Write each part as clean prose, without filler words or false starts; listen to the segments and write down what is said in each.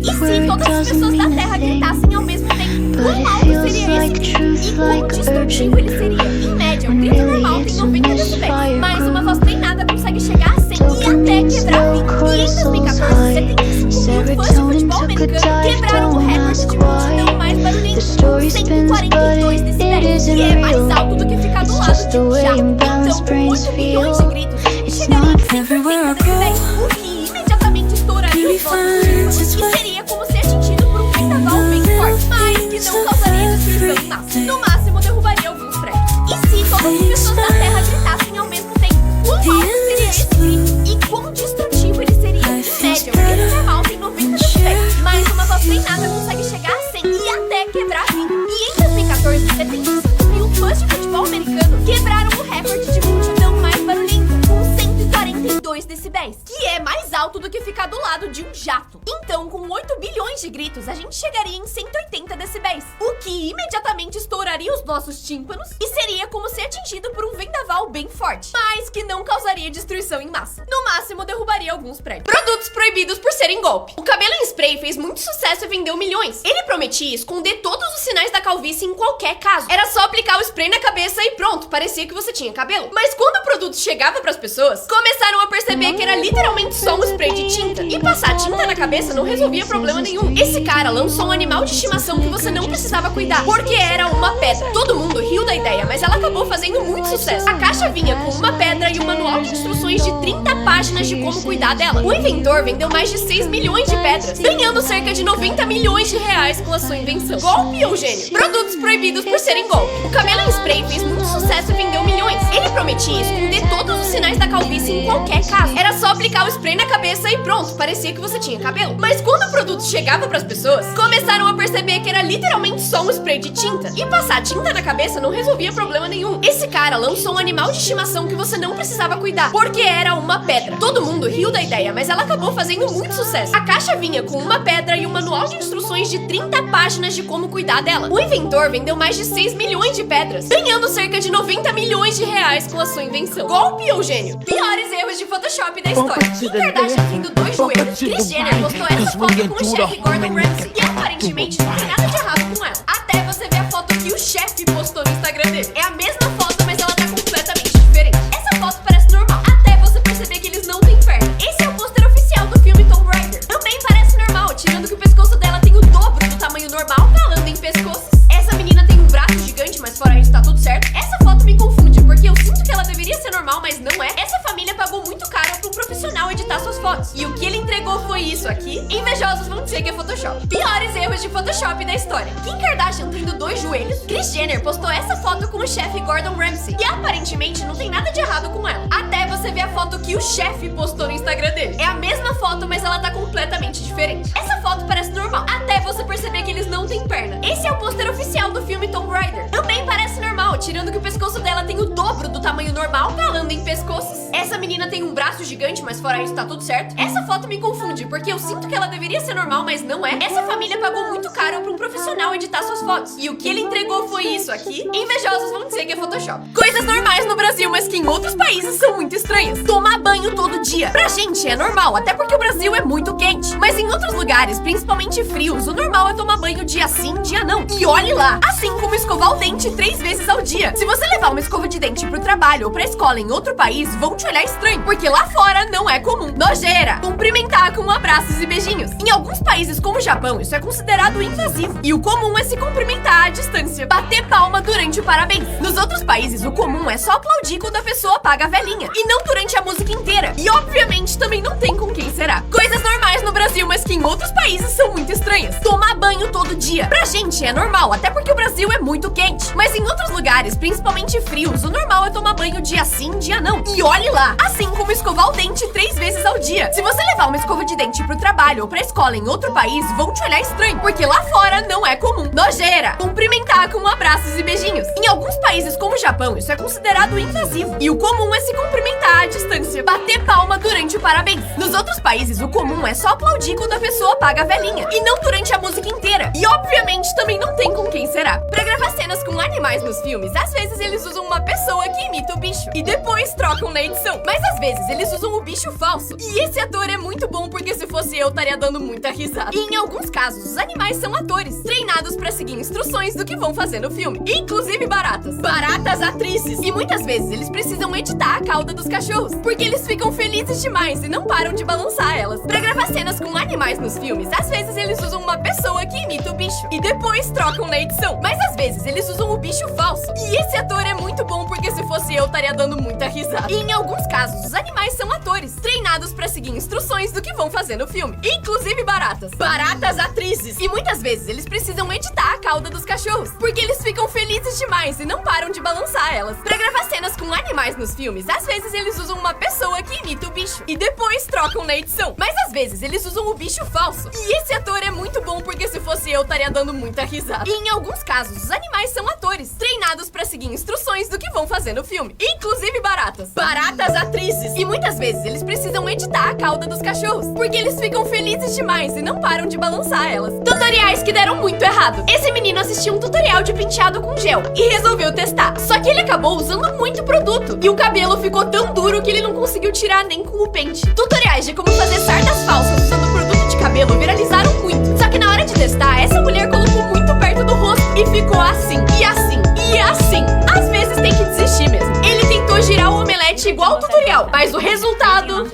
E se todas as pessoas da Terra gritassem ao mesmo tempo, quão alto seria esse grito? E quão destrutivo ele seria? Em média, um grito normal tem 90 decibéis, mas uma voz treinada consegue chegar a 100 e até quebrar 20. E em 2014, 75 mil fãs de futebol americano quebraram o recorde de multidão mais barulhenta, 142 decibéis, que é mais alto do que ficar do lado de um jato. Então, com 8 milhões de gritos, chegaria em 180 decibéis, o que imediatamente estouraria os nossos tímpanos e seria como ser atingido por um vendaval bem forte, mas que não causaria destruição em massa. No máximo, derrubaria alguns prédios. E se todas as pessoas da Terra gritassem ao mesmo tempo, quão alto seria esse grito? E quão destrutivo ele seria? Em média, um grito normal tem 90 decibéis, mas uma voz treinada consegue chegar a 100 e até quebrar 20. E em 2014, 75 mil fãs de futebol americano quebraram o recorde de multidão mais barulhenta, com 142 decibéis, que é mais alto do que ficar do lado de um jato. Então, com 8 bilhões de gritos, a gente chegaria em 180 decibéis, o que imediatamente estouraria os nossos tímpanos e seria como ser atingido por um vendaval bem forte, mas que não causaria destruição em massa. No máximo, derrubaria alguns prédios. Produtos proibidos por serem golpe. O cabelo em spray fez muito sucesso e vendeu milhões. Ele prometia esconder todos os sinais da calvície em qualquer caso. Era só aplicar o spray na cabeça e pronto, parecia que você tinha cabelo. Mas quando o produto chegava pras pessoas, começaram a perceber que era literalmente só um spray de tinta. E passar tinta na cabeça não resolvia problema nenhum. Esse cara lançou um animal de estimação que você não precisava cuidar, porque era uma pedra. Todo mundo riu da ideia, mas ela acabou fazendo muito sucesso. A caixa vinha com uma pedra e um manual de instruções de 30 páginas de como cuidar dela. O inventor vendeu mais de 6 milhões de pedras, ganhando cerca de 90 milhões de reais com a sua invenção. Golpe ou gênio? Produtos proibidos por serem golpe. O cabelo em spray fez muito sucesso e vendeu milhões. Ele prometia esconder todos os sinais da calvície em qualquer caso. Era só aplicar o spray na cabeça e pronto, parecia que você tinha cabelo. Mas quando o produto chegava pras pessoas, começaram a perceber que era literalmente só um spray de tinta. E passar tinta na cabeça não resolvia problema nenhum. Esse cara lançou um animal de estimação que você não precisava cuidar, porque era uma pedra. Todo mundo riu da ideia, mas ela acabou fazendo muito sucesso. A caixa vinha com uma pedra e um manual de instruções de 30 páginas de como cuidar dela. O inventor vendeu mais de 6 milhões de pedras, ganhando cerca de 90 milhões de reais com a sua invenção. Golpe ou gênio? Piores erros de Photoshop da história. Kim Kardashian tendo 2 joelhos. Kris Jenner postou essa foto com o chefe Gordon Ramsay, e aparentemente não tem nada de errado com ela. Até você ver a foto que o chefe postou no Instagram dele. É a mesma foto, mas ela tá completamente diferente. Essa foto parece normal, até você perceber que eles não têm perna. Esse é o pôster oficial do filme Tomb Raider. Também parece normal, tirando que o pescoço dela tem o dobro do tamanho normal. Falando em pescoços, essa menina tem um braço gigante, mas fora isso tá tudo certo. Essa foto me confunde, porque eu sinto que ela deveria ser normal, mas não é. Essa família pagou muito caro pra um profissional editar suas fotos, e o que ele entregou foi isso aqui. Invejosos vão dizer que é Photoshop. Piores erros de Photoshop da história. Kim Kardashian tendo 2 joelhos. Kris Jenner postou essa foto com o chefe Gordon Ramsay, e aparentemente não tem nada de errado com ela. Até você ver a foto que o chefe postou no Instagram dele. É a mesma foto, mas ela tá completamente diferente. Essa foto parece normal, até você perceber que eles não têm perna. Esse é o pôster oficial do filme Tomb Raider. Também parece normal, tirando que o pescoço dela tem o dobro do tamanho normal. Falando em pescoços, essa menina tem um braço gigante, mas fora isso tá tudo certo. Essa foto me confunde, porque eu sinto que ela deveria ser normal, mas não é. Essa família pagou muito caro pra um profissional editar suas fotos, e o que ele entregou foi isso aqui. Invejosos vão dizer que é Photoshop. Coisas normais no Brasil, mas que em outros países são muito estranhas. Tomar banho todo dia. Pra gente é normal, até porque o Brasil é muito quente. Mas em outros lugares, principalmente frios, o normal é tomar banho dia sim, dia não. E olhe lá, assim como escovar o dente 3 vezes ao dia. Se você levar uma escova de dente pro trabalho ou pra escola em outro país, vão te olhar estranho, porque lá fora não é comum. Nojeira. Cumprimentar com abraços e beijinhos. Em alguns países como o Japão, isso é considerado invasivo, e o comum é se cumprimentar à distância. Bater palma durante o parabéns. Nos outros países, o comum é só aplaudir quando a pessoa apaga a velhinha, e não durante a música inteira. E obviamente também não tem com quem será. Coisas normais no Brasil, mas que em outros países são muito estranhas. Tomar banho todo dia. Pra gente é normal, até porque o Brasil é muito quente. Mas em outros lugares, principalmente frios, o normal é tomar banho dia sim, dia não. E olhe lá, assim como escovar o dente 3 vezes ao dia. Se você levar uma escova de dente pro trabalho ou pra escola em outro país, vão te olhar estranho, porque lá fora não é comum. Nojeira. Cumprimentar com abraços e beijinhos. Em alguns países como o Japão, isso é considerado invasivo, e o comum é se cumprimentar à distância. Bater palma durante o parabéns. Nos outros países, o comum é só aplaudir quando a pessoa apaga a velhinha, e não durante a música inteira. E obviamente também não tem com quem será. Pra gravar cenas com animais animais nos filmes, às vezes eles usam uma pessoa que imita o bicho e depois trocam na edição. Mas às vezes eles usam o bicho falso. E esse ator é muito bom porque se fosse eu, estaria dando muita risada. E em alguns casos, os animais são atores, treinados pra seguir instruções do que vão fazer no filme. Inclusive baratas. Baratas atrizes. E muitas vezes eles precisam editar a cauda dos cachorros, porque eles ficam felizes demais e não param de balançar elas. Pra gravar cenas com animais nos filmes, às vezes eles usam uma pessoa que imita o bicho e depois trocam na edição. Mas às vezes eles usam o bicho falso. E esse ator é muito bom porque se fosse eu, estaria dando muita risada. E em alguns casos, os animais são atores, treinados pra seguir instruções do que vão fazer no filme. Inclusive baratas. Baratas atrizes. E muitas vezes eles precisam editar a cauda dos cachorros, porque eles ficam felizes demais e não param de balançar elas. Pra gravar cenas com animais nos filmes, às vezes eles usam uma pessoa que imita o bicho e depois trocam na edição. Mas às vezes eles usam o bicho falso. E esse ator é muito bom porque se fosse eu, estaria dando muita risada. E em alguns casos, os animais são atores, treinados pra seguir instruções do que vão fazer no filme. Inclusive baratas. Baratas atrizes. E muitas vezes eles precisam editar a cauda dos cachorros, porque eles ficam felizes demais e não param de balançar elas. Tutoriais que deram muito errado. Esse menino assistiu um tutorial de penteado com gel e resolveu testar. Só que ele acabou usando muito produto e o cabelo ficou tão duro que ele não conseguiu tirar nem com o pente. Tutoriais de como fazer sardas falsas usando produto de cabelo viralizaram muito. Só que na hora de testar, essa mulher colocou muito perto do rosto e ficou assim, e assim, e assim. Às vezes tem que desistir mesmo. Ele tentou girar o omelete igual o tutorial, mas o resultado...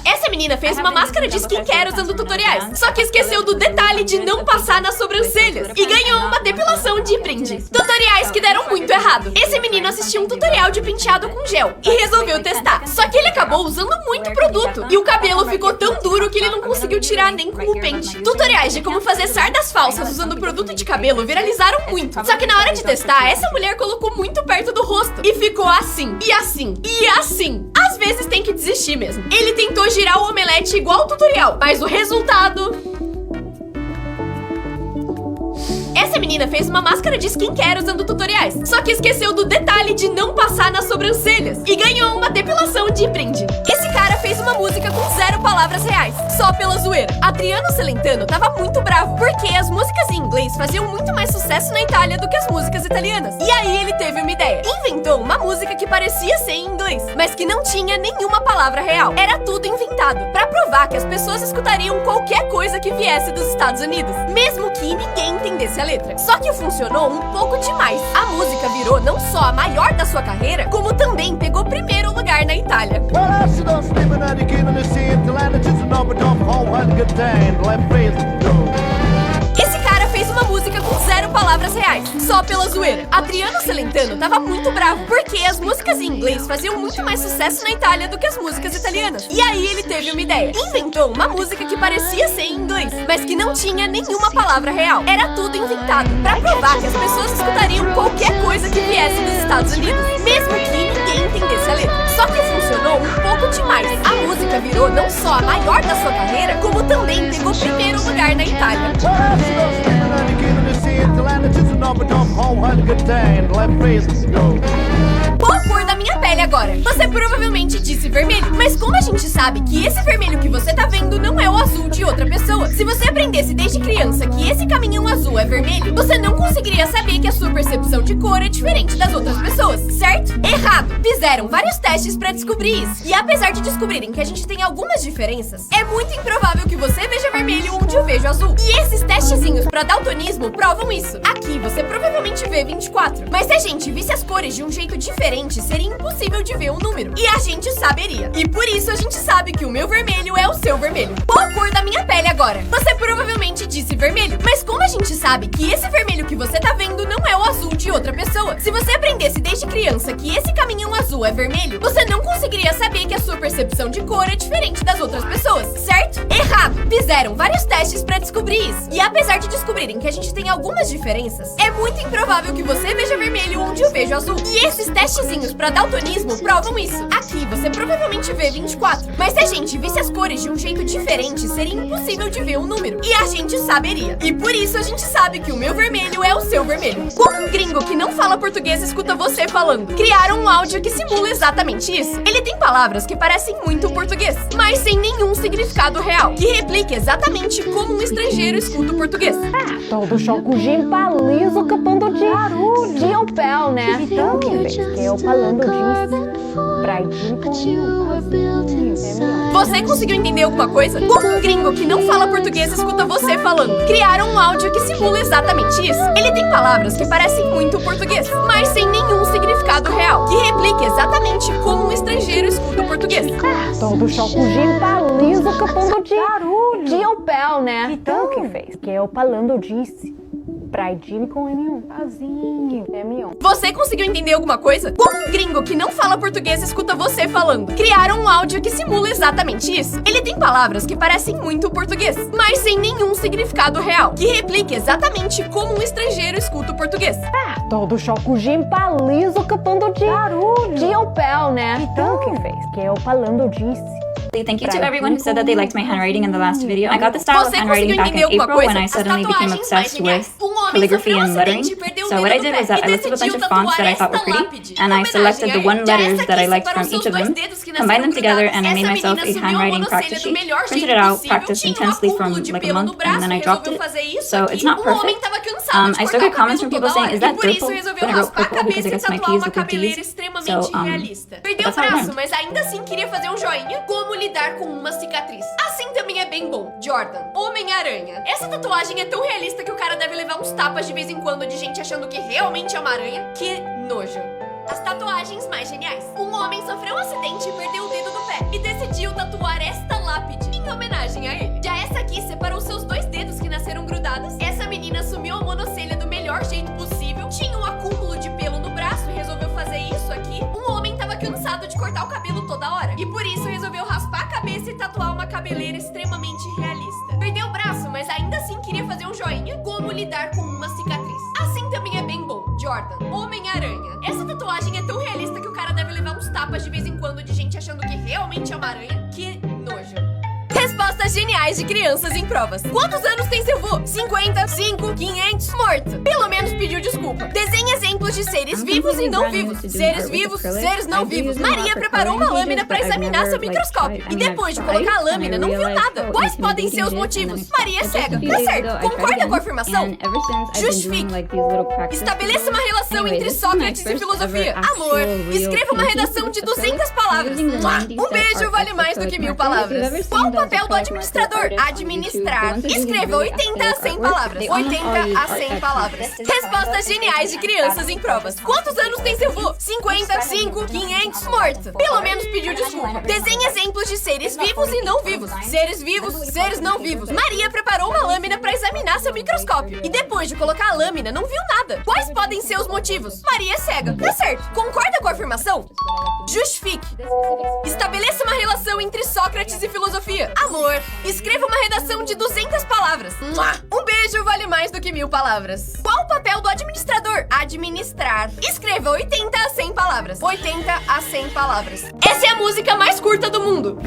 Essa menina fez uma máscara de skincare usando tutoriais, só que esqueceu do detalhe de não passar nas sobrancelhas e ganhou uma depilação de brinde. Tutoriais que deram muito errado. Esse menino assistiu um tutorial de penteado com gel e resolveu testar, só que ele acabou usando muito produto e o cabelo ficou tão duro que ele não conseguiu tirar nem com o pente. Tutoriais de como fazer sardas falsas usando produto de cabelo viralizaram muito, só que na hora de testar, essa mulher colocou muito perto do rosto e ficou assim, e assim, e assim. Às vezes tem que desistir mesmo. Ele tentou girar o omelete igual o tutorial, mas o resultado... Essa menina fez uma máscara de skincare usando tutoriais, só que esqueceu do detalhe de não passar nas sobrancelhas e ganhou uma depilação de brinde. Esse cara fez uma música com 0 palavras reais, só pela zoeira. Adriano Celentano tava muito bravo, porque as músicas em inglês faziam muito mais sucesso na Itália do que as músicas italianas. E aí ele teve uma ideia. Inventou uma música que parecia ser em inglês, mas que não tinha nenhuma palavra real. Era tudo inventado, pra provar que as pessoas escutariam qualquer coisa que viesse dos Estados Unidos, mesmo que ninguém entendesse a letra. Só que funcionou um pouco demais. A música virou não só a maior da sua carreira, como também pegou primeiro lugar na Itália. Esse cara fez uma música com 0 palavras reais, só pela zoeira. Adriano Celentano tava muito bravo, porque as músicas em inglês faziam muito mais sucesso na Itália do que as músicas italianas. E aí ele teve uma ideia. Inventou uma música que parecia ser em inglês, mas que não tinha nenhuma palavra real. Era tudo inventado, pra provar que as pessoas escutariam qualquer coisa que viesse dos Estados Unidos, mesmo que ninguém entendesse a letra. Só que funcionou um pouco demais. A música virou não só a maior da sua carreira, como também pegou primeiro lugar na Itália. Qual a cor da minha pele agora? Você provavelmente disse vermelho, mas como a gente sabe que esse vermelho que você tá vendo não é o azul de outra pessoa? Se você aprendesse desde criança que esse caminhão azul é vermelho, você não conseguiria saber que a sua percepção de cor é diferente das outras pessoas, certo? Errado! Fizeram vários testes pra descobrir isso. E apesar de descobrirem que a gente tem algumas diferenças, é muito improvável que você veja vermelho onde eu vejo azul. E esses testezinhos pra daltonismo provam isso. Aqui você provavelmente vê 24, mas se a gente visse as cores de um jeito diferente, seria impossível de ver um número. E a gente saberia. E por isso a gente sabe que o meu vermelho é o seu vermelho. Qual a cor da minha pele agora? Você provavelmente disse vermelho, mas como a gente sabe que esse vermelho que você tá vendo não é o azul de outra pessoa? Se você aprendesse desde criança que esse caminhão azul é vermelho, você não conseguiria saber que a sua percepção de cor é diferente das outras pessoas, certo? Errado! Fizeram vários testes pra descobrir isso. E apesar de descobrirem que a gente tem algumas diferenças, é muito improvável que você veja vermelho onde eu vejo azul. E esses testezinhos pra daltonismo provam isso. Aqui você provavelmente vê 24, mas se a gente visse as cores de um jeito diferente, seria impossível de ver um número. E a gente saberia. E por isso a gente sabe que o meu vermelho é o seu vermelho. Como um gringo que não fala português escuta você falando, criaram um áudio que simula exatamente isso. Ele tem palavras que parecem muito português, mas sem nenhum significado real, que replica replique exatamente como um estrangeiro escuta o português. Todo chocozinho liso capando de opel, né? Então, que eu falando disso, praidinho com Você conseguiu entender alguma coisa? Como um gringo que não fala português escuta você falando? Criaram um áudio que simula exatamente isso. Ele tem palavras que parecem muito português, mas sem nenhum significado real, que replica exatamente como um estrangeiro escuta o português. Todo chocozinho liso capando de opel, né? Então, que fez? Que eu falando disse. Praidinho com N1. Azinho. M1. Você conseguiu entender alguma coisa? Como um gringo que não fala português escuta você falando? Criaram um áudio que simula exatamente isso. Ele tem palavras que parecem muito português, mas sem nenhum significado real, que replica exatamente como um estrangeiro escuta o português. Todo chocozinho liso capando de opel, né? Então, que fez? Que eu falando disse. Thank you to everyone who said that they liked my handwriting in the last video. I got the style of Você handwriting conseguiu back entender in alguma April coisa? when I As suddenly became tatuagens mais obsessed geniais. with Um homem calligraphy sofreu and lettering. perdeu o So dedo what I do did pé was that e I listed a bunch decidiu of fonts that I thought were tatuar pretty, esta and I lápide selected em the one homenagem a ele. letters that I Já liked essa from aqui each of separam them, os dedos que combined them nasceram together, grudados. and I made Essa myself menina a subiu a handwriting monocelha practice do sheet, melhor printed jeito it out, possível, practiced tinha intensely from acúmulo de like a pelo no month, and braço then I e dropped resolveu it. fazer isso So aqui. it's not homem perfect. tava cansado de I still cortar get comments o from cabelo people toda saying, hora. is that E por isso purple? resolveu Then I wrote raspar a purple because cabeça I e guess my tatuar P's uma look like cabeleira D's. extremamente So, realista. Perdeu o that's how I braço, learned. mas ainda assim queria fazer um joinha. Como lidar com uma cicatriz. Assim também é bem bom. Jordan, Homem-Aranha. Essa tatuagem é tão realista que o cara deve levar uns tapas de vez em quando de gente achando que realmente é uma aranha. Que nojo. As tatuagens mais geniais. Um homem sofreu um acidente e perdeu o dedo do pé e decidiu tatuar esta lápide em homenagem a ele. Já essa aqui separou seus dois dedos que nasceram grudados. Essa menina assumiu a monocelha do melhor jeito possível. Tinha um acúmulo de pelo no braço e resolveu fazer isso aqui. Um homem tava cansado de cortar o cabelo toda hora e por isso resolveu raspar a cabeça e tatuar uma cabeleira extremamente realista. Perdeu o braço, mas ainda assim queria fazer um joinha. Como lidar com uma cicatriz. Assim também é bem bom. Jordan, Homem-Aranha. Essa tatuagem é tão realista que o cara deve levar uns tapas de vez em quando de gente achando que realmente é uma aranha. Que nojo. Respostas geniais de crianças em provas. Quantos anos tem seu vô? 50, 5, 500, morto. Pelo menos pediu desculpa. Desenhe exemplos de seres vivos e não vivos. Seres vivos, seres não vivos. Maria preparou uma lâmina para examinar seu microscópio. E depois de colocar a lâmina, não viu nada. Quais podem ser os motivos? Maria é cega. Tá certo. Concorda com a afirmação? Justifique. Estabeleça uma relação entre Sócrates e filosofia. Amor. Escreva uma redação de 200 palavras. Um beijo vale mais do que 1000 palavras. Qual o papel do administrador? Administrar. Escreva 80 a 100 palavras. 80 a 100 palavras. Respostas geniais de crianças em provas. Quantos anos tem seu vô? 50, 5, 500, morto. Pelo menos pediu desculpa. Desenhe exemplos de seres vivos e não vivos. Seres vivos, seres não vivos. Maria preparou uma lâmina para examinar seu microscópio. E depois de colocar a lâmina, não viu nada. Quais podem ser os motivos? Maria é cega. Tá certo. Concorda com a afirmação? Justifique. Estabeleça uma relação entre Sócrates e filosofia. Amor. Escreva uma redação de 200 palavras. Um beijo vale mais do que 1000 palavras. Qual o papel do administrador? Administrar. Escreva 80 a 100 palavras. 80 a 100 palavras. Essa é a música mais curta do mundo.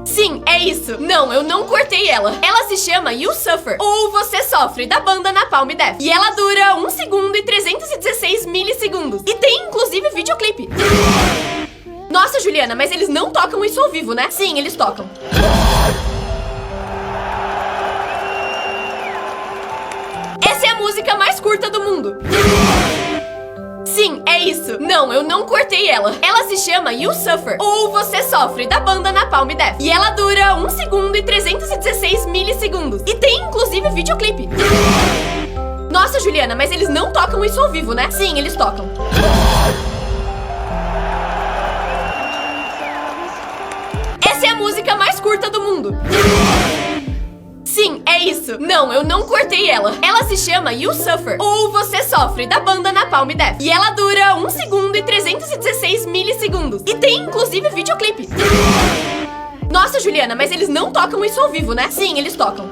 Sim, é isso. Não, eu não cortei ela. Ela se chama You Suffer, ou Você Sofre, da banda Napalm Death. E ela dura 1 segundo e 316 milissegundos. E tem, inclusive, videoclipe. Nossa, Juliana, mas eles não tocam isso ao vivo, né? Sim, eles tocam. Essa é a música mais curta do mundo. Sim, é isso. Não, eu não cortei ela. Ela se chama You Suffer, ou Você Sofre, da banda Napalm Death. E ela dura 1 segundo e 316 milissegundos. E tem, inclusive, videoclipe. Nossa, Juliana, mas eles não tocam isso ao vivo, né? Sim, eles tocam. Essa é a música mais curta do mundo. Sim, é isso. Não, eu não cortei ela. Ela se chama You Suffer, ou Você Sofre, da banda Napalm Death. E ela dura 1 segundo e 316 milissegundos. E tem, inclusive, videoclipe. Nossa, Juliana, mas eles não tocam isso ao vivo, né? Sim, eles tocam.